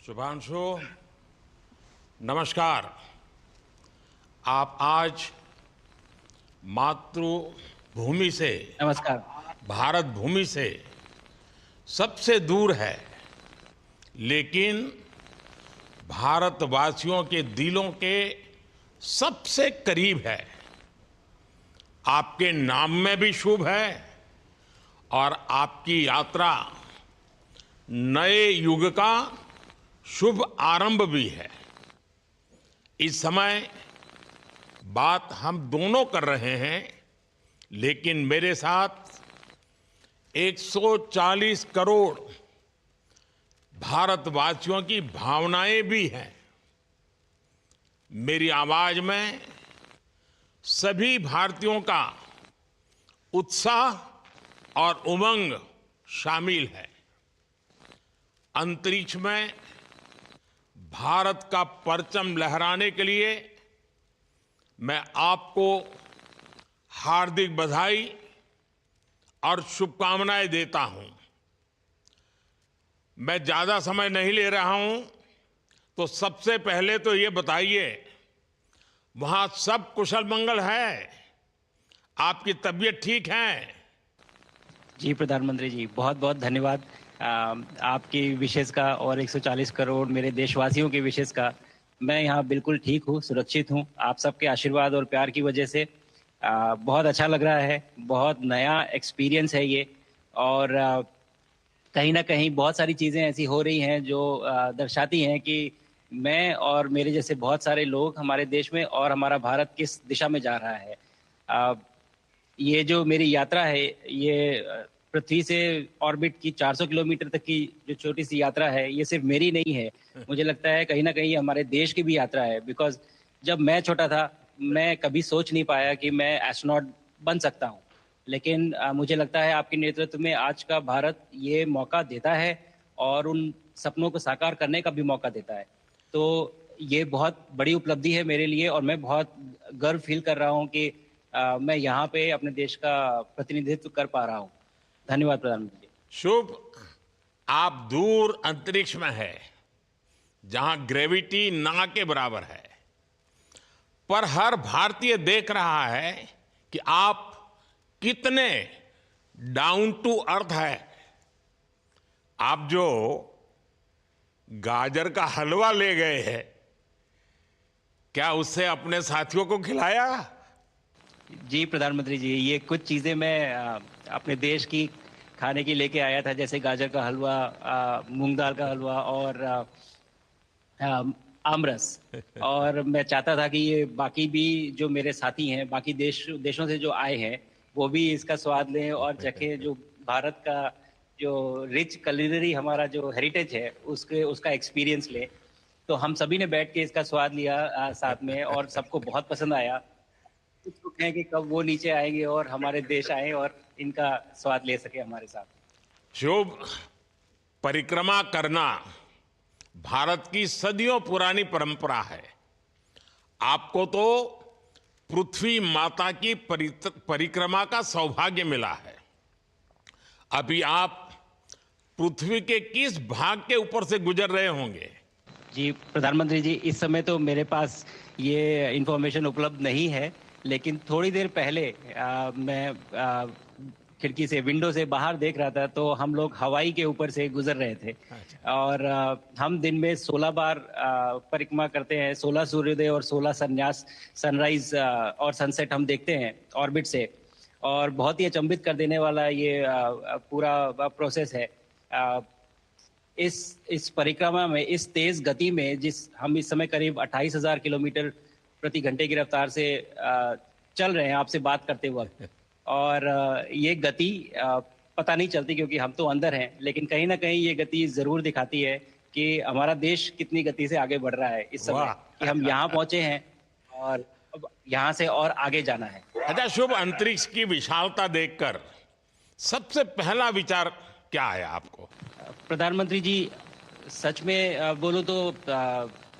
शुभांशु, नमस्कार। आप आज मातृभूमि से, नमस्कार। भारत भूमि से सबसे दूर है, लेकिन भारतवासियों के दिलों के सबसे करीब है। आपके नाम में भी शुभ है और आपकी यात्रा नए युग का शुभ आरंभ भी है। इस समय बात हम दोनों कर रहे हैं, लेकिन मेरे साथ 140 करोड़ भारतवासियों की भावनाएं भी हैं। मेरी आवाज में सभी भारतीयों का उत्साह और उमंग शामिल है। अंतरिक्ष में भारत का परचम लहराने के लिए मैं आपको हार्दिक बधाई और शुभकामनाएं देता हूं। मैं ज्यादा समय नहीं ले रहा हूं, तो सबसे पहले तो ये बताइए, वहां सब कुशल मंगल है? आपकी तबीयत ठीक है? जी प्रधानमंत्री जी, बहुत बहुत धन्यवाद आपकी विशेष का और 140 करोड़ मेरे देशवासियों की विशेष का। मैं यहाँ बिल्कुल ठीक हूँ, सुरक्षित हूँ। आप सबके आशीर्वाद और प्यार की वजह से बहुत अच्छा लग रहा है। बहुत नया एक्सपीरियंस है ये। और कहीं ना कहीं बहुत सारी चीज़ें ऐसी हो रही हैं जो दर्शाती हैं कि मैं और मेरे जैसे बहुत सारे लोग हमारे देश में और हमारा भारत किस दिशा में जा रहा है। ये जो मेरी यात्रा है, ये पृथ्वी से ऑर्बिट की 400 किलोमीटर तक की जो छोटी सी यात्रा है, ये सिर्फ मेरी नहीं है। मुझे लगता है कहीं ना कहीं हमारे देश की भी यात्रा है। बिकॉज जब मैं छोटा था, मैं कभी सोच नहीं पाया कि मैं एस्ट्रोनॉट बन सकता हूँ। लेकिन मुझे लगता है आपके नेतृत्व में आज का भारत ये मौका देता है और उन सपनों को साकार करने का भी मौका देता है। तो ये बहुत बड़ी उपलब्धि है मेरे लिए और मैं बहुत गर्व फील कर रहा हूँ कि मैं यहाँ पे अपने देश का प्रतिनिधित्व कर पा रहा हूँ। धन्यवाद प्रधानमंत्री जी। शुभ। आप दूर अंतरिक्ष में है, जहां ग्रेविटी ना के बराबर है, पर हर भारतीय देख रहा है कि आप कितने डाउन टू अर्थ है। आप जो गाजर का हलवा ले गए हैं, क्या उससे अपने साथियों को खिलाया? जी प्रधानमंत्री जी, ये कुछ चीज़ें मैं अपने देश की खाने की लेके आया था, जैसे गाजर का हलवा, मूंग दाल का हलवा और आमरस। और मैं चाहता था कि ये बाकी भी जो मेरे साथी हैं, बाकी देशों से जो आए हैं, वो भी इसका स्वाद लें और चखें। जो भारत का जो रिच culinary हमारा जो हेरिटेज है, उसके उसका एक्सपीरियंस लें। तो हम सभी ने बैठ के इसका स्वाद लिया साथ में, और सबको बहुत पसंद आया। कुछ लोग हैं कि कब वो नीचे आएंगे और हमारे देश आए और इनका स्वाद ले सके हमारे साथ। शुभ। परिक्रमा करना भारत की सदियों पुरानी परंपरा है। आपको तो पृथ्वी माता की परिक्रमा का सौभाग्य मिला है। अभी आप पृथ्वी के किस भाग के ऊपर से गुजर रहे होंगे? जी प्रधानमंत्री जी, इस समय तो मेरे पास ये इंफॉर्मेशन उपलब्ध नहीं है, लेकिन थोड़ी देर पहले मैं खिड़की से, विंडो से बाहर देख रहा था, तो हम लोग हवाई के ऊपर से गुजर रहे थे। अच्छा। और हम दिन में 16 बार परिक्रमा करते हैं, 16 सूर्योदय और 16 संन्यास, सनराइज और सनसेट हम देखते हैं ऑर्बिट से। और बहुत ही अचंभित कर देने वाला ये पूरा प्रोसेस है। इस परिक्रमा में, इस तेज गति में, जिस हम इस समय करीब 28,000 किलोमीटर प्रति घंटे की रफ्तार से चल रहे हैं आपसे बात करते वक्त। और ये गति पता नहीं चलती क्योंकि हम तो अंदर हैं, लेकिन कहीं ना कहीं ये गति जरूर दिखाती है कि हमारा देश कितनी गति से आगे बढ़ रहा है इस समय, वाह। कि हम यहाँ पहुंचे हैं और अब यहाँ से और आगे जाना है। अच्छा शुभ, अंतरिक्ष की विशालता देखकर सबसे पहला विचार क्या आया आपको? प्रधानमंत्री जी, सच में बोलूं तो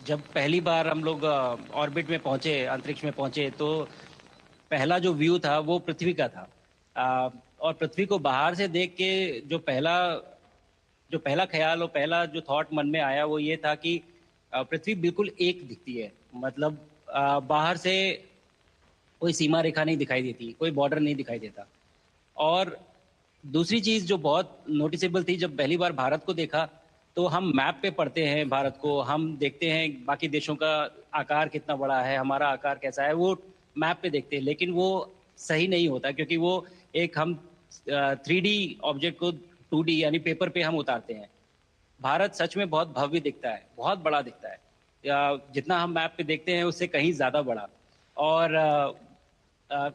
जब पहली बार हम लोग ऑर्बिट में पहुंचे, अंतरिक्ष में पहुंचे, तो पहला जो व्यू था वो पृथ्वी का था। और पृथ्वी को बाहर से देख के जो पहला जो पहला ख्याल और पहला जो थॉट मन में आया वो ये था कि पृथ्वी बिल्कुल एक दिखती है। मतलब बाहर से कोई सीमा रेखा नहीं दिखाई देती, कोई बॉर्डर नहीं दिखाई देता। और दूसरी चीज जो बहुत नोटिसेबल थी, जब पहली बार भारत को देखा तो हम मैप पे पढ़ते हैं भारत को, हम देखते हैं बाकी देशों का आकार कितना बड़ा है, हमारा आकार कैसा है, वो मैप पे देखते हैं, लेकिन वो सही नहीं होता क्योंकि वो एक हम 3D ऑब्जेक्ट को 2D यानी पेपर पे हम उतारते हैं। भारत सच में बहुत भव्य दिखता है, बहुत बड़ा दिखता है, या जितना हम मैप पे देखते हैं उससे कहीं ज्यादा बड़ा। और अ,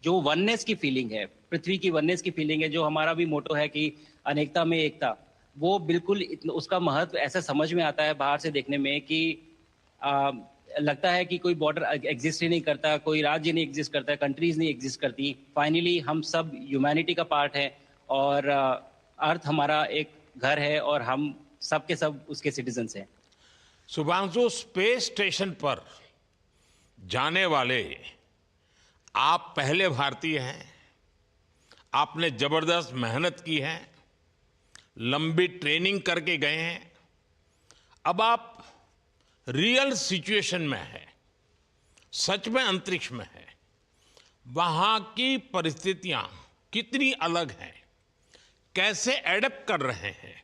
जो वननेस की फीलिंग है, पृथ्वी की वननेस की फीलिंग है, जो हमारा भी मोटो है कि अनेकता में एकता, वो बिल्कुल उसका महत्व ऐसा समझ में आता है बाहर से देखने में कि आ, लगता है कि कोई बॉर्डर एग्जिस्ट ही नहीं करता, कोई राज्य नहीं एग्जिस्ट करता, कंट्रीज नहीं एग्जिस्ट करती। फाइनली हम सब ह्यूमैनिटी का पार्ट है और अर्थ हमारा एक घर है और हम सब के सब उसके सिटीजन्स हैं। शुभांशु, स्पेस स्टेशन पर जाने वाले आप पहले भारतीय हैं। आपने जबरदस्त मेहनत की है, लंबी ट्रेनिंग करके गए हैं। अब आप रियल सिचुएशन में हैं, सच में अंतरिक्ष में हैं। वहां की परिस्थितियां कितनी अलग हैं, कैसे एडप्ट कर रहे हैं?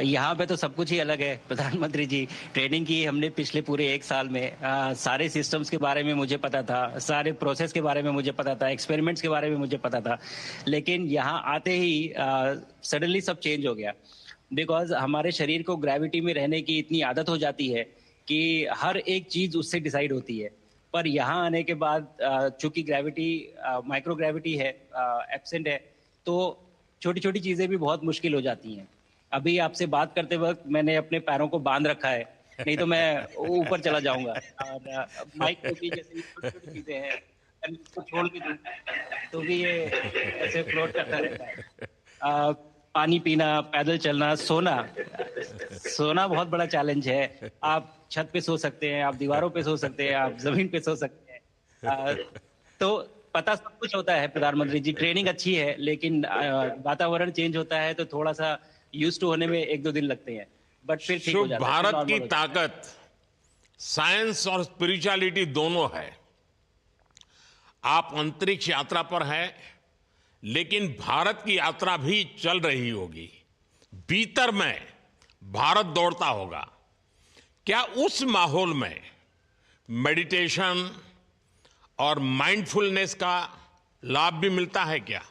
यहाँ पे तो सब कुछ ही अलग है प्रधानमंत्री जी। ट्रेनिंग की हमने पिछले पूरे एक साल में, सारे सिस्टम्स के बारे में मुझे पता था, सारे प्रोसेस के बारे में मुझे पता था, एक्सपेरिमेंट्स के बारे में मुझे पता था, लेकिन यहाँ आते ही सडनली सब चेंज हो गया। बिकॉज हमारे शरीर को ग्रेविटी में रहने की इतनी आदत हो जाती है कि हर एक चीज उससे डिसाइड होती है। पर यहाँ आने के बाद चूंकि ग्रेविटी माइक्रो ग्रेविटी है, एब्सेंट है, तो छोटी छोटी चीजें भी बहुत मुश्किल हो जाती हैं। अभी आपसे बात करते वक्त मैंने अपने पैरों को बांध रखा है, नहीं तो मैं ऊपर चला जाऊंगा। और माइक को भी जैसे छोटी छोटी चीजें हैं, अगर इसको छोड़ भी दूं तो भी ये ऐसे फ्लोट करता रहता है। पानी पीना, पैदल चलना, सोना, सोना बहुत बड़ा चैलेंज है। आप छत पे सो सकते हैं, आप दीवारों पे सो सकते हैं, आप जमीन पे सो सकते हैं। तो पता सब कुछ होता है प्रधानमंत्री जी, ट्रेनिंग अच्छी है, लेकिन वातावरण चेंज होता है तो थोड़ा सा यूज टू होने में 1-2 दिन लगते हैं, बट फिर ठीक हो शुभ, जाता है, फिर भारत नॉर्मल की हो जाता है। ताकत साइंस और स्पिरिचुअलिटी दोनों है। आप अंतरिक्ष यात्रा पर हैं, लेकिन भारत की यात्रा भी चल रही होगी। भीतर में भारत दौड़ता होगा। क्या उस माहौल में मेडिटेशन और माइंडफुलनेस का लाभ भी मिलता है क्या?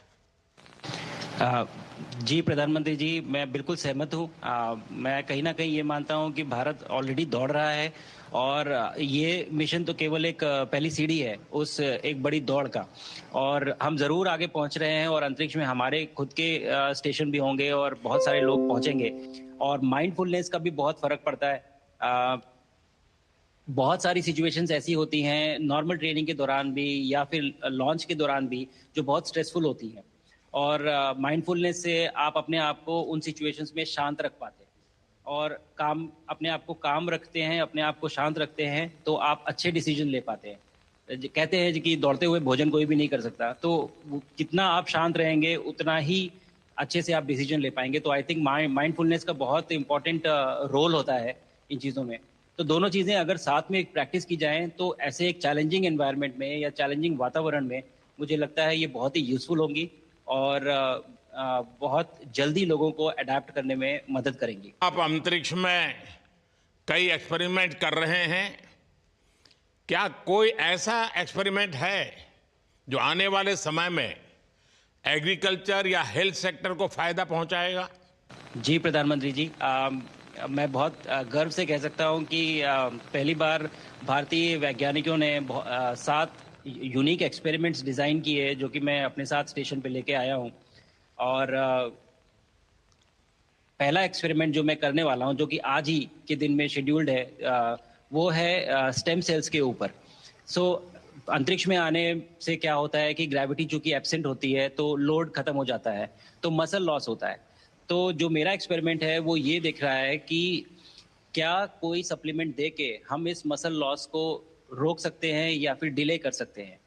अ, जी प्रधानमंत्री जी, मैं बिल्कुल सहमत हूँ। मैं कहीं ना कहीं ये मानता हूँ कि भारत ऑलरेडी दौड़ रहा है और ये मिशन तो केवल एक पहली सीढ़ी है उस एक बड़ी दौड़ का। और हम जरूर आगे पहुंच रहे हैं और अंतरिक्ष में हमारे खुद के स्टेशन भी होंगे और बहुत सारे लोग पहुंचेंगे। और माइंडफुलनेस का भी बहुत फर्क पड़ता है। बहुत सारी सिचुएशंस ऐसी होती हैं नॉर्मल ट्रेनिंग के दौरान भी या फिर लॉन्च के दौरान भी, जो बहुत स्ट्रेसफुल होती हैं। और माइंडफुलनेस से आप अपने आप को उन सिचुएशंस में शांत रख पाते हैं और काम अपने आप को काम रखते हैं, अपने आप को शांत रखते हैं, तो आप अच्छे डिसीजन ले पाते हैं। कहते हैं कि दौड़ते हुए भोजन कोई भी नहीं कर सकता, तो जितना आप शांत रहेंगे उतना ही अच्छे से आप डिसीजन ले पाएंगे। तो आई थिंक माइंडफुलनेस का बहुत इंपॉर्टेंट रोल होता है इन चीज़ों में। तो दोनों चीज़ें अगर साथ में प्रैक्टिस की जाएं तो ऐसे एक चैलेंजिंग एनवायरनमेंट में या चैलेंजिंग वातावरण में मुझे लगता है ये बहुत ही यूजफुल होंगी और बहुत जल्दी लोगों को अडेप्ट करने में मदद करेंगी। आप अंतरिक्ष में कई एक्सपेरिमेंट कर रहे हैं। क्या कोई ऐसा एक्सपेरिमेंट है जो आने वाले समय में एग्रीकल्चर या हेल्थ सेक्टर को फायदा पहुंचाएगा? जी प्रधानमंत्री जी, मैं बहुत गर्व से कह सकता हूं कि पहली बार भारतीय वैज्ञानिकों ने 7 यूनिक एक्सपेरिमेंट्स डिज़ाइन किए जो कि मैं अपने साथ स्टेशन पे लेके आया हूं। और पहला एक्सपेरिमेंट जो मैं करने वाला हूं, जो कि आज ही के दिन में शेड्यूल्ड है, वो है स्टेम सेल्स के ऊपर। सो अंतरिक्ष में आने से क्या होता है कि ग्रेविटी चूंकि एब्सेंट होती है तो लोड खत्म हो जाता है, तो मसल लॉस होता है। तो जो मेरा एक्सपेरिमेंट है वो ये देख रहा है कि क्या कोई सप्लीमेंट दे के हम इस मसल लॉस को रोक सकते हैं या फिर डिले कर सकते हैं।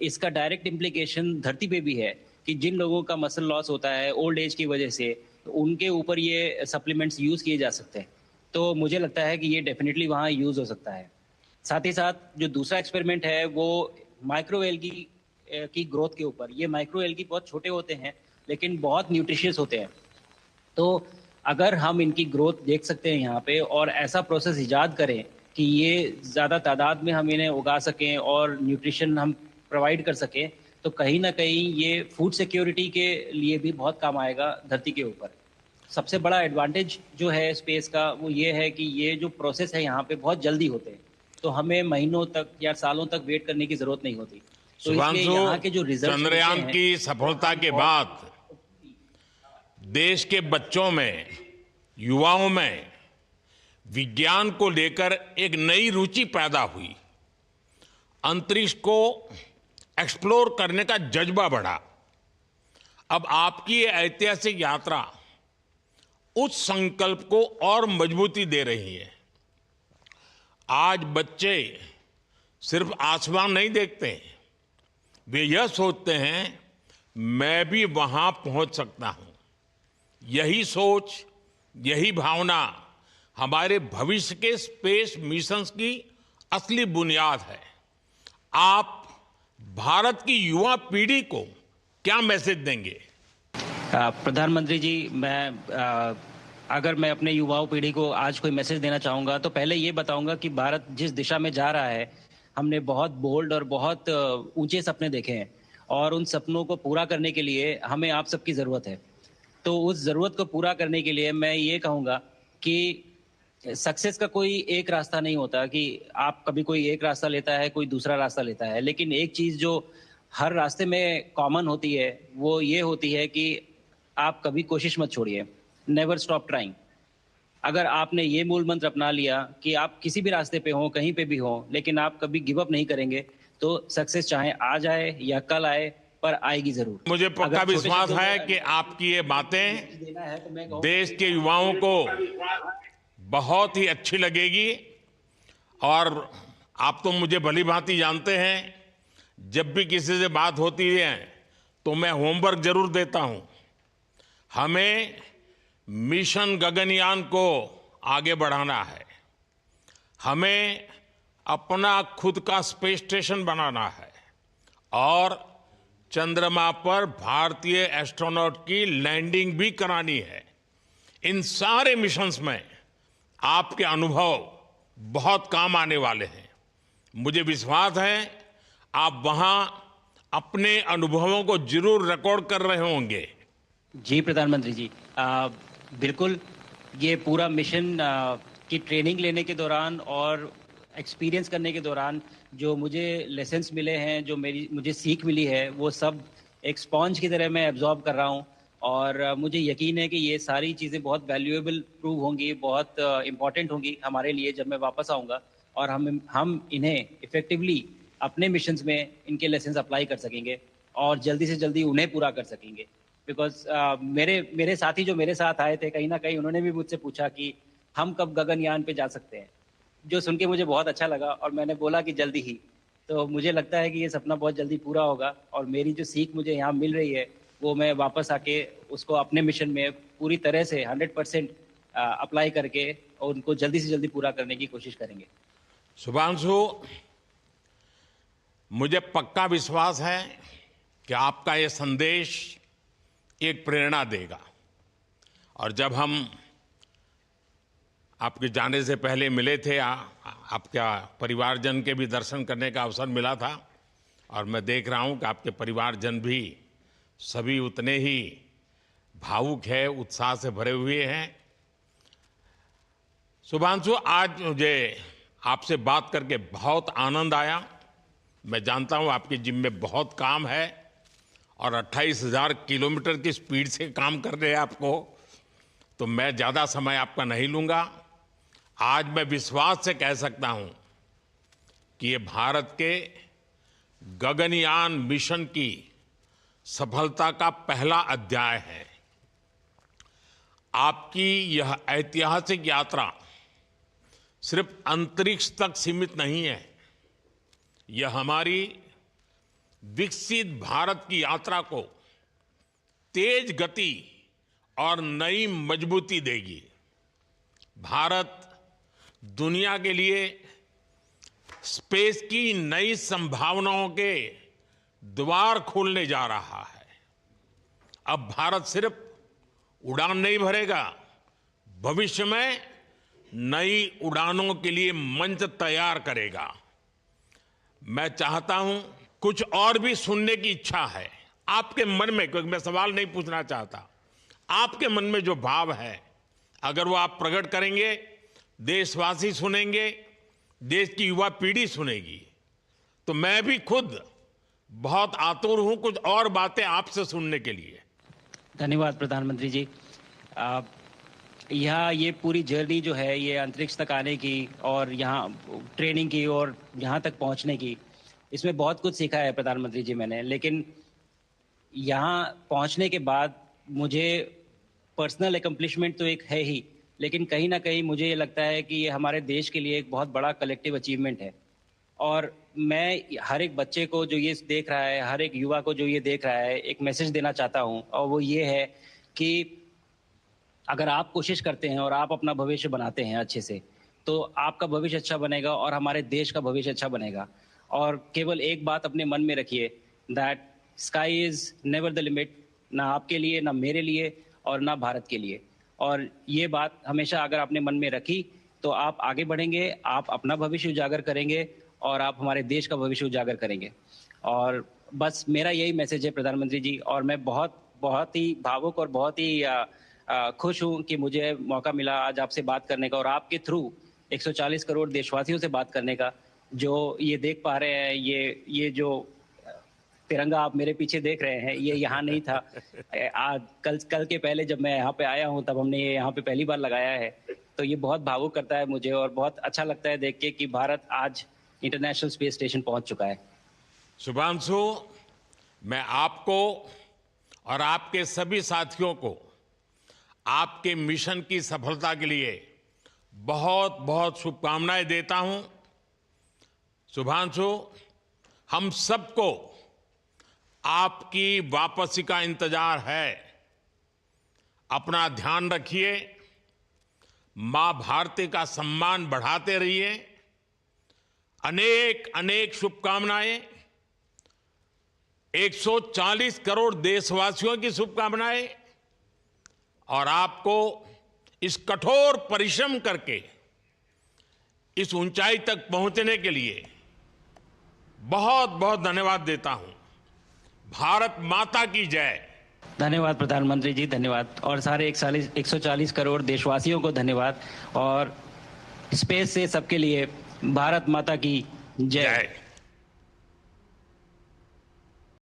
इसका डायरेक्ट इम्प्लीकेशन धरती पे भी है कि जिन लोगों का मसल लॉस होता है ओल्ड एज की वजह से तो उनके ऊपर ये सप्लीमेंट्स यूज़ किए जा सकते हैं। तो मुझे लगता है कि ये डेफ़िनिटली वहाँ यूज़ हो सकता है। साथ ही साथ जो दूसरा एक्सपेरिमेंट है वो माइक्रो एल्गी की ग्रोथ के ऊपर। ये माइक्रो एल्गी बहुत छोटे होते हैं, लेकिन बहुत न्यूट्रिशियस होते हैं। तो अगर हम इनकी ग्रोथ देख सकते हैं यहाँ पे और ऐसा प्रोसेस इजाद करें कि ये ज़्यादा तादाद में हम इन्हें उगा सकें और न्यूट्रिशन हम प्रोवाइड कर सकें, तो कहीं न कहीं ये फूड सिक्योरिटी के लिए भी बहुत काम आएगा धरती के ऊपर। सबसे बड़ा एडवांटेज जो है स्पेस का वो ये है कि ये जो प्रोसेस है यहाँ पे बहुत जल्दी होते हैं। तो हमें महीनों तक या सालों तक वेट करने की ज़रूरत नहीं होती। तो इसलिए शुभांशु, यहाँ के जो रिज़ल्ट्स मिलते चंद्रयान हैं की वो सफलता हम के बहुत बाद देश के बच्चों में, युवाओं में विज्ञान को लेकर एक नई रुचि पैदा हुई। अंतरिक्ष को एक्सप्लोर करने का जज्बा बढ़ा। अब आपकी ये ऐतिहासिक यात्रा उस संकल्प को और मजबूती दे रही है। आज बच्चे सिर्फ आसमान नहीं देखते, वे यह सोचते हैं मैं भी वहां पहुंच सकता हूं। यही सोच, यही भावना हमारे भविष्य के स्पेस मिशंस की असली बुनियाद है। आप भारत की युवा पीढ़ी को क्या मैसेज देंगे? प्रधानमंत्री जी, अगर मैं अपने युवाओं पीढ़ी को आज कोई मैसेज देना चाहूँगा तो पहले ये बताऊँगा कि भारत जिस दिशा में जा रहा है, हमने बहुत बोल्ड और बहुत ऊंचे सपने देखे हैं और उन सपनों को पूरा करने के लिए हमें आप सबकी ज़रूरत है। तो उस ज़रूरत को पूरा करने के लिए मैं ये कहूँगा कि सक्सेस का कोई एक रास्ता नहीं होता कि आप कभी कोई एक रास्ता लेता है, कोई दूसरा रास्ता लेता है। लेकिन एक चीज़ जो हर रास्ते में कॉमन होती है, वो ये होती है कि आप कभी कोशिश मत छोड़िए। Never stop trying. अगर आपने ये मूल मंत्र अपना लिया कि आप किसी भी रास्ते पे हों, कहीं पे भी हों, लेकिन आप कभी गिव अप नहीं करेंगे, तो सक्सेस चाहे आज आए या कल आए, पर आएगी ज़रूर। मुझे पक्का अगर छोटे विश्वास शब्दों है में कि आपकी ये बातें देना है तो मैं कहूँगा देश के युवाओं को बहुत ही अच्छी लगेगी। और आप तो मुझे भली भांति जानते हैं, जब भी किसी से बात होती है तो मैं होमवर्क जरूर देता हूं। हमें मिशन गगनयान को आगे बढ़ाना है। हमें अपना खुद का स्पेस स्टेशन बनाना है और चंद्रमा पर भारतीय एस्ट्रोनॉट की लैंडिंग भी करानी है। इन सारे मिशंस में आपके अनुभव बहुत काम आने वाले हैं। मुझे विश्वास है आप वहां अपने अनुभवों को जरूर रिकॉर्ड कर रहे होंगे। जी प्रधानमंत्री जी, बिल्कुल। ये पूरा मिशन की ट्रेनिंग लेने के दौरान और एक्सपीरियंस करने के दौरान जो मुझे लेसन्स मिले हैं, जो मुझे सीख मिली है, वो सब एक स्पॉन्ज की तरह मैं एब्जॉर्ब कर रहा हूँ। और मुझे यकीन है कि ये सारी चीज़ें बहुत वैल्यूएबल प्रूव होंगी, बहुत इम्पॉर्टेंट होंगी हमारे लिए जब मैं वापस आऊँगा और हम इन्हें इफ़ेक्टिवली अपने मिशंस में इनके लेसन्स अप्लाई कर सकेंगे और जल्दी से जल्दी उन्हें पूरा कर सकेंगे। बिकॉज़ मेरे साथी जो मेरे साथ आए थे, कहीं न कहीं उन्होंने भी मुझसे पूछा कि हम कब गगनयान पे जा सकते हैं? जो सुन के मुझे बहुत अच्छा लगा और मैंने बोला कि जल्दी ही। तो मुझे लगता है कि ये सपना बहुत जल्दी पूरा होगा और मेरी जो सीख मुझे यहाँ मिल रही है, वो मैं वापस आके उसको अपने मिशन में पूरी तरह से 100% अप्लाई करके और उनको जल्दी से जल्दी पूरा करने की कोशिश करेंगे। शुभांशु, मुझे पक्का विश्वास है कि आपका ये संदेश एक प्रेरणा देगा। और जब हम आपके जाने से पहले मिले थे, आपका परिवारजन के भी दर्शन करने का अवसर मिला था और मैं देख रहा हूं कि आपके परिवारजन भी सभी उतने ही भावुक है, उत्साह से भरे हुए हैं। शुभांशु, आज मुझे आपसे बात करके बहुत आनंद आया। मैं जानता हूं आपके जिम्मे बहुत काम है और 28,000 किलोमीटर की स्पीड से काम कर रहे हैं आपको, तो मैं ज़्यादा समय आपका नहीं लूँगा। आज मैं विश्वास से कह सकता हूं कि ये भारत के गगनयान मिशन की सफलता का पहला अध्याय है। आपकी यह ऐतिहासिक यात्रा सिर्फ अंतरिक्ष तक सीमित नहीं है, यह हमारी विकसित भारत की यात्रा को तेज गति और नई मजबूती देगी। भारत दुनिया के लिए स्पेस की नई संभावनाओं के द्वार खोलने जा रहा है। अब भारत सिर्फ उड़ान नहीं भरेगा, भविष्य में नई उड़ानों के लिए मंच तैयार करेगा। मैं चाहता हूं, कुछ और भी सुनने की इच्छा है आपके मन में, क्योंकि मैं सवाल नहीं पूछना चाहता, आपके मन में जो भाव है अगर वो आप प्रकट करेंगे, देशवासी सुनेंगे, देश की युवा पीढ़ी सुनेगी, तो मैं भी खुद बहुत आतुर हूं कुछ और बातें आपसे सुनने के लिए। धन्यवाद प्रधानमंत्री जी। यहाँ ये पूरी जर्नी जो है, ये अंतरिक्ष तक आने की और यहाँ ट्रेनिंग की और यहाँ तक पहुँचने की, इसमें बहुत कुछ सीखा है प्रधानमंत्री जी मैंने। लेकिन यहाँ पहुँचने के बाद मुझे पर्सनल एकम्प्लिशमेंट तो एक है ही, लेकिन कहीं ना कहीं मुझे ये लगता है कि ये हमारे देश के लिए एक बहुत बड़ा कलेक्टिव अचीवमेंट है। और मैं हर एक बच्चे को जो ये देख रहा है, हर एक युवा को जो ये देख रहा है, एक मैसेज देना चाहता हूँ, और वो ये है कि अगर आप कोशिश करते हैं और आप अपना भविष्य बनाते हैं अच्छे से, तो आपका भविष्य अच्छा बनेगा और हमारे देश का भविष्य अच्छा बनेगा। और केवल एक बात अपने मन में रखिए, that sky is never the limit, ना आपके लिए, ना मेरे लिए और ना भारत के लिए। और ये बात हमेशा अगर आपने मन में रखी तो आप आगे बढ़ेंगे, आप अपना भविष्य उजागर करेंगे और आप हमारे देश का भविष्य उजागर करेंगे। और बस मेरा यही मैसेज है प्रधानमंत्री जी। और मैं बहुत ही भावुक और बहुत ही खुश हूं कि मुझे मौका मिला आज आपसे बात करने का और आपके थ्रू 140 करोड़ देशवासियों से बात करने का। जो ये देख पा रहे हैं, ये जो तिरंगा आप मेरे पीछे देख रहे हैं, ये यहाँ नहीं था। आज कल के पहले जब मैं यहाँ पे आया हूँ तब हमने ये यहाँ पे पहली बार लगाया है। तो ये बहुत भावुक करता है मुझे और बहुत अच्छा लगता है देख के कि भारत आज इंटरनेशनल स्पेस स्टेशन पहुंच चुका है। शुभांशु, मैं आपको और आपके सभी साथियों को आपके मिशन की सफलता के लिए बहुत बहुत शुभकामनाएं देता हूं। शुभांशु, हम सबको आपकी वापसी का इंतजार है। अपना ध्यान रखिए, मां भारती का सम्मान बढ़ाते रहिए। अनेक अनेक शुभकामनाएं, 140 करोड़ देशवासियों की शुभकामनाएं, और आपको इस कठोर परिश्रम करके इस ऊंचाई तक पहुंचने के लिए बहुत बहुत धन्यवाद देता हूं। भारत माता की जय। धन्यवाद प्रधानमंत्री जी, धन्यवाद। और सारे 140 करोड़ देशवासियों को धन्यवाद। और स्पेस से सबके लिए भारत माता की जय।